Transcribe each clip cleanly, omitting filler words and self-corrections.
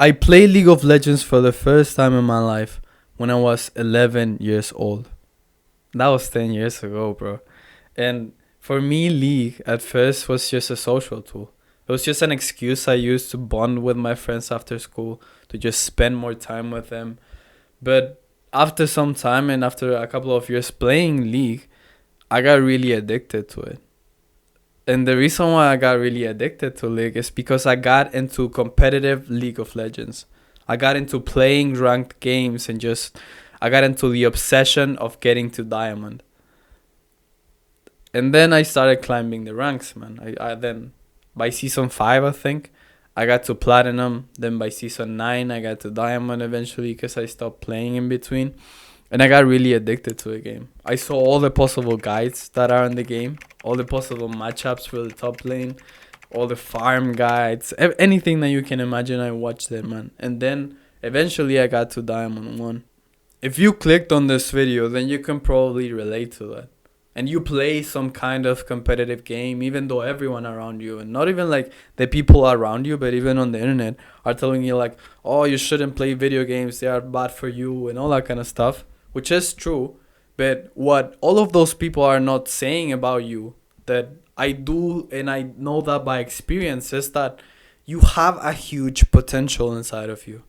I played League of Legends for the first time in my life when I was 11 years old. That was 10 years ago, bro. And for me, League at first was just a social tool. It was just an excuse I used to bond with my friends after school, to just spend more time with them. But after some time and after a couple of years playing League, I got really addicted to it. And the reason why I got really addicted to League is because I got into competitive League of Legends. I got into playing ranked games and just I got into the obsession of getting to Diamond. And then I started climbing the ranks, man. I then by season 5, I think, I got to platinum. Then by season 9, I got to diamond eventually because I stopped playing in between. And I got really addicted to the game. I saw all the possible guides that are in the game, all the possible matchups for the top lane, all the farm guides, anything that you can imagine. I watched it, man. And then eventually I got to Diamond 1. If you clicked on this video, then you can probably relate to that. And you play some kind of competitive game, even though everyone around you, and not even like the people around you, but even on the internet, are telling you like, oh, you shouldn't play video games, they are bad for you, and all that kind of stuff, which is true. But what all of those people are not saying about you, that I do, and I know that by experience, is that you have a huge potential inside of you.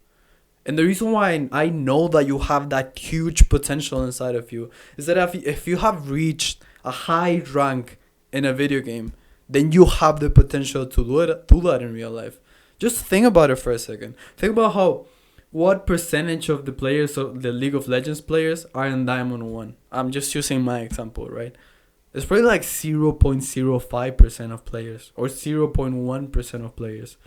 And the reason why I know that you have that huge potential inside of you is that if you have reached a high rank in a video game, then you have the potential to do that in real life. Just think about it for a second. Think about what percentage of the players of the League of Legends players are in Diamond 1. I'm just using my example, right? It's probably like 0.05% of players or 0.1% of players.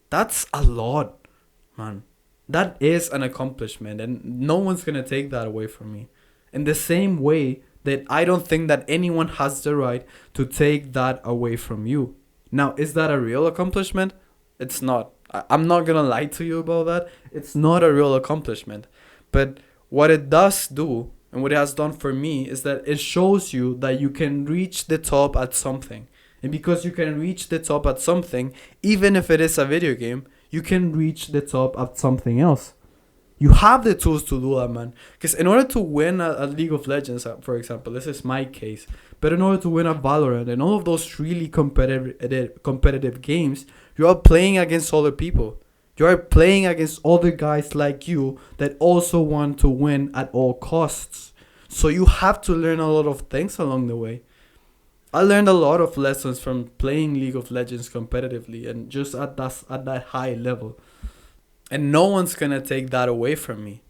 That's a lot, man. That is an accomplishment, and no one's going to take that away from me. In the same way that I don't think that anyone has the right to take that away from you. Now, is that a real accomplishment? It's not. I'm not going to lie to you about that. It's not a real accomplishment. But what it does do, and what it has done for me, is that it shows you that you can reach the top at something. And because you can reach the top at something, even if it is a video game, you can reach the top at something else. You have the tools to do that, man. Because in order to win a League of Legends, for example, this is my case, but in order to win a Valorant and all of those really competitive games, you are playing against other people. You are playing against other guys like you that also want to win at all costs. So you have to learn a lot of things along the way. I learned a lot of lessons from playing League of Legends competitively and just at that high level. And no one's going to take that away from me.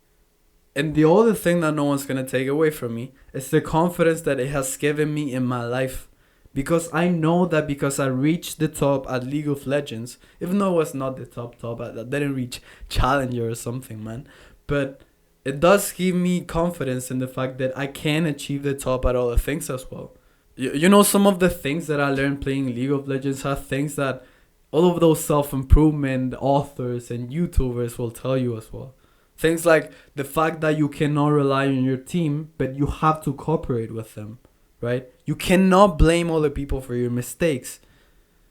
And the other thing that no one's going to take away from me is the confidence that it has given me in my life. Because I know that because I reached the top at League of Legends, even though it was not the top, I didn't reach Challenger or something, man. But it does give me confidence in the fact that I can achieve the top at other things as well. You know, some of the things that I learned playing League of Legends are things that all of those self-improvement authors and YouTubers will tell you as well. Things like the fact that you cannot rely on your team, but you have to cooperate with them, right? You cannot blame other people for your mistakes.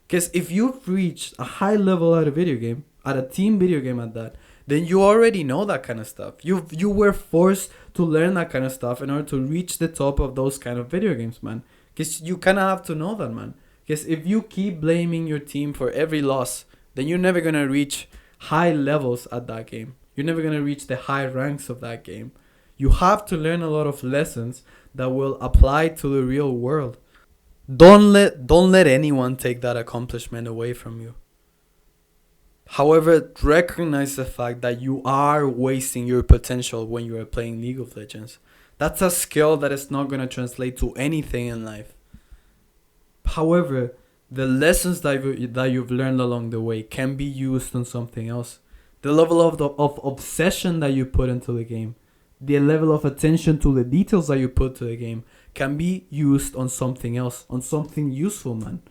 Because if you've reached a high level at a video game, at a team video game at that, then you already know that kind of stuff. You were forced to learn that kind of stuff in order to reach the top of those kind of video games, man. Because you kind of have to know that, man. Because if you keep blaming your team for every loss, then you're never going to reach high levels at that game. You're never going to reach the high ranks of that game. You have to learn a lot of lessons that will apply to the real world. Don't let anyone take that accomplishment away from you. However, recognize the fact that you are wasting your potential when you are playing League of Legends. That's a skill that is not going to translate to anything in life. However, the lessons that you've learned along the way can be used on something else. The level of obsession that you put into the game, the level of attention to the details that you put to the game can be used on something else, on something useful, man.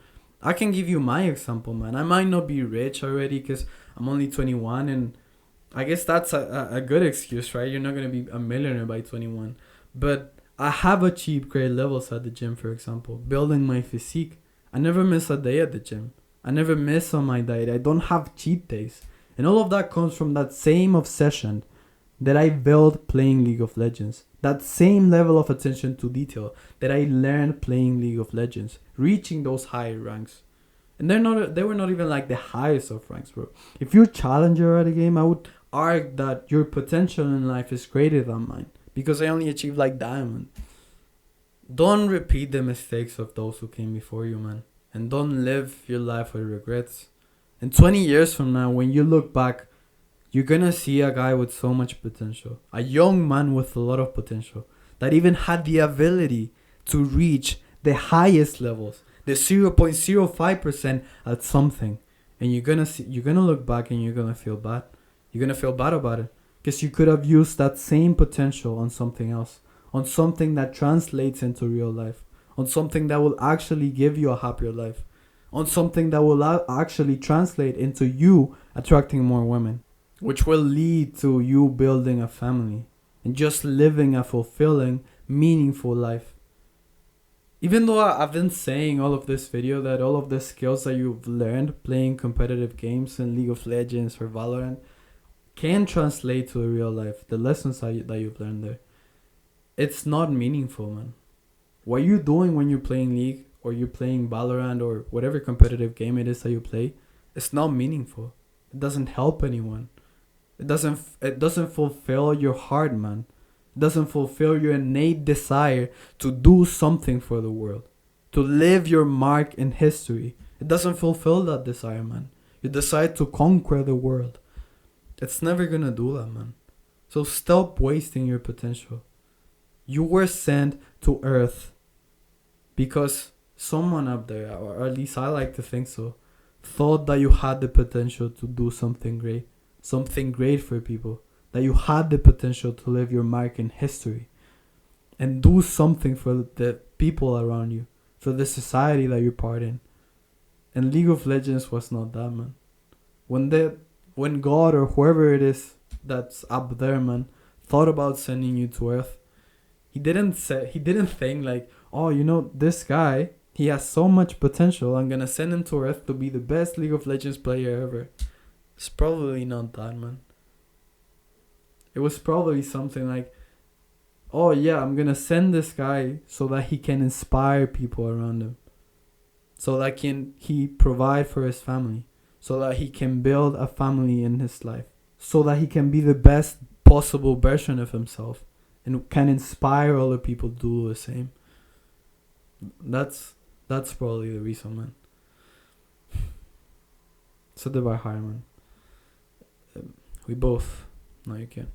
I can give you my example, man. I might not be rich already because I'm only 21, and I guess that's a good excuse, right? You're not going to be a millionaire by 21. But I have achieved great levels at the gym, for example, building my physique. I never miss a day at the gym. I never miss on my diet. I don't have cheat days. And all of that comes from that same obsession that I built playing League of Legends. That same level of attention to detail that I learned playing League of Legends, reaching those higher ranks. And they were not even like the highest of ranks, bro. If you're challenger at a game, I would argue that your potential in life is greater than mine, because I only achieved like diamond. Don't repeat the mistakes of those who came before you, man. And don't live your life with regrets. And 20 years from now, when you look back, you're gonna see a guy with so much potential. A young man with a lot of potential. That even had the ability to reach the highest levels. The 0.05% at something. And you're gonna look back and you're gonna feel bad. You're gonna feel bad about it. Because you could have used that same potential on something else. On something that translates into real life. On something that will actually give you a happier life. On something that will actually translate into you attracting more women. Which will lead to you building a family. And just living a fulfilling, meaningful life. Even though I've been saying all of this video that all of the skills that you've learned playing competitive games in League of Legends or Valorant can translate to real life. The lessons that you've learned there. It's not meaningful, man. What you're doing when you're playing League or you're playing Valorant or whatever competitive game it is that you play, it's not meaningful. It doesn't help anyone. It doesn't fulfill your heart, man. It doesn't fulfill your innate desire to do something for the world. To leave your mark in history. It doesn't fulfill that desire, man. You decide to conquer the world. It's never gonna do that, man. So stop wasting your potential. You were sent to Earth because someone up there, or at least I like to think so, thought that you had the potential to do something great. Something great for people. That you had the potential to leave your mark in history. And do something for the people around you. For the society that you're part in. And League of Legends was not that, man. When God or whoever it is that's up there, man, thought about sending you to Earth, he didn't think like, oh, you know, this guy, he has so much potential, I'm gonna send him to Earth to be the best League of Legends player ever. It's probably not that, man. It was probably something like, oh yeah, I'm gonna send this guy so that he can inspire people around him. So that he provide for his family. So that he can build a family in his life. So that he can be the best possible version of himself. And can inspire other people to do the same. That's probably the reason, man. Set the bar higher, man. We both. No, you can't.